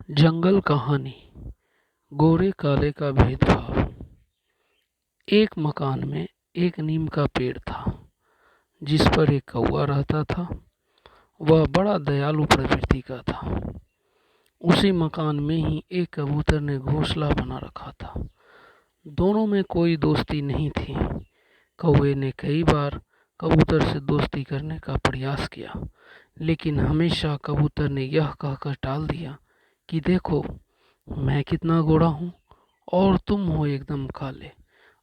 जंगल कहानी। गोरे काले का भेदभाव। एक मकान में एक नीम का पेड़ था जिस पर एक कौवा रहता था। वह बड़ा दयालु प्रवृत्ति का था। उसी मकान में ही एक कबूतर ने घोंसला बना रखा था। दोनों में कोई दोस्ती नहीं थी। कौवे ने कई बार कबूतर से दोस्ती करने का प्रयास किया, लेकिन हमेशा कबूतर ने यह कहकर टाल दिया कि देखो, मैं कितना गोरा हूँ और तुम हो एकदम काले।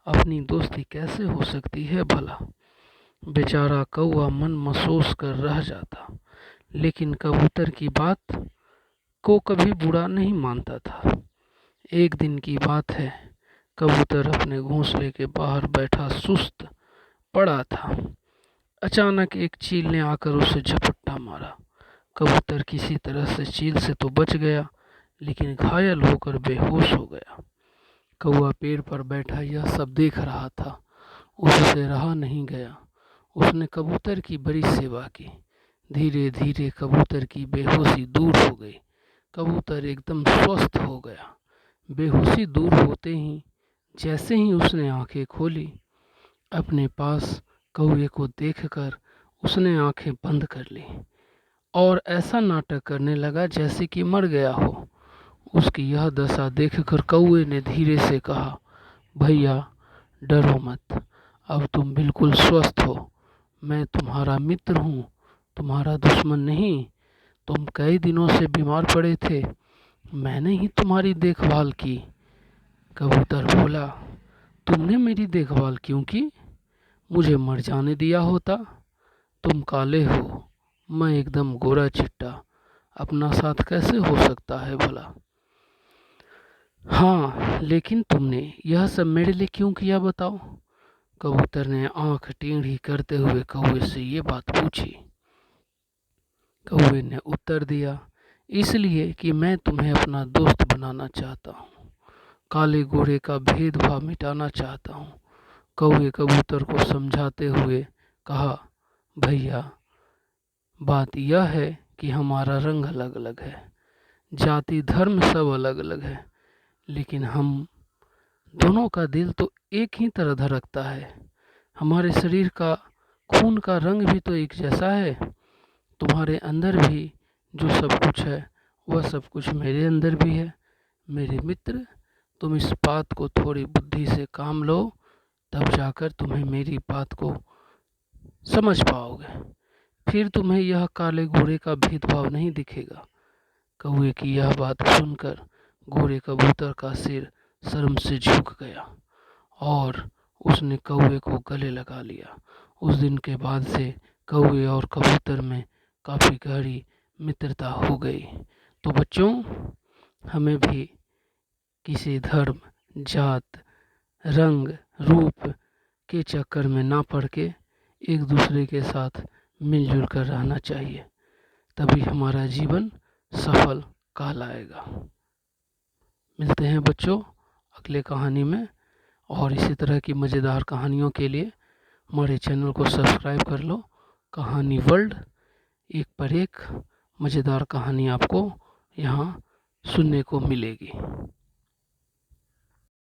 अपनी दोस्ती कैसे हो सकती है भला। बेचारा कौवा मन महसूस कर रह जाता, लेकिन कबूतर की बात को कभी बुरा नहीं मानता था। एक दिन की बात है, कबूतर अपने घोंसले के बाहर बैठा सुस्त पड़ा था। अचानक एक चील ने आकर उसे झपट्टा मारा। कबूतर किसी तरह से चील से तो बच गया, लेकिन घायल होकर बेहोश हो गया। कौवा पेड़ पर बैठा यह सब देख रहा था। उससे रहा नहीं गया। उसने कबूतर की बड़ी सेवा की। धीरे धीरे कबूतर की बेहोशी दूर हो गई। कबूतर एकदम स्वस्थ हो गया। बेहोशी दूर होते ही जैसे ही उसने आंखें खोली, अपने पास कौवे को देखकर उसने आंखें बंद कर ली और ऐसा नाटक करने लगा जैसे कि मर गया हो। उसकी यह दशा देखकर कौवे ने धीरे से कहा, भैया डरो मत, अब तुम बिल्कुल स्वस्थ हो। मैं तुम्हारा मित्र हूँ, तुम्हारा दुश्मन नहीं। तुम कई दिनों से बीमार पड़े थे, मैंने ही तुम्हारी देखभाल की। कबूतर बोला, तुमने मेरी देखभाल क्यों की? मुझे मर जाने दिया होता। तुम काले हो, मैं एकदम गोरा चिट्टा, अपना साथ कैसे हो सकता है भला। हाँ, लेकिन तुमने यह सब मेरे लिए क्यों किया बताओ। कबूतर ने आंख टेढ़ी करते हुए कौवे से ये बात पूछी। कौवे ने उत्तर दिया, इसलिए कि मैं तुम्हें अपना दोस्त बनाना चाहता हूँ, काले गोरे का भेदभाव मिटाना चाहता हूँ। कौवे कबूतर को समझाते हुए कहा, भैया बात यह है कि हमारा रंग अलग अलग है, जाति धर्म सब अलग अलग है, लेकिन हम दोनों का दिल तो एक ही तरह धड़कता है। हमारे शरीर का खून का रंग भी तो एक जैसा है। तुम्हारे अंदर भी जो सब कुछ है वह सब कुछ मेरे अंदर भी है। मेरे मित्र, तुम इस बात को थोड़ी बुद्धि से काम लो, तब जाकर तुम्हें मेरी बात को समझ पाओगे। फिर तुम्हें यह काले गोरे का भेदभाव नहीं दिखेगा। कौवे की यह बात सुनकर गोरे कबूतर का सिर शर्म से झुक गया और उसने कौवे को गले लगा लिया। उस दिन के बाद से कौवे और कबूतर में काफ़ी गहरी मित्रता हो गई। तो बच्चों, हमें भी किसी धर्म, जात, रंग, रूप के चक्कर में ना पड़ के एक दूसरे के साथ मिलजुल कर रहना चाहिए, तभी हमारा जीवन सफल कहलाएगा। मिलते हैं बच्चों अगले कहानी में, और इसी तरह की मज़ेदार कहानियों के लिए हमारे चैनल को सब्सक्राइब कर लो। कहानी वर्ल्ड, एक पर एक मज़ेदार कहानी आपको यहाँ सुनने को मिलेगी।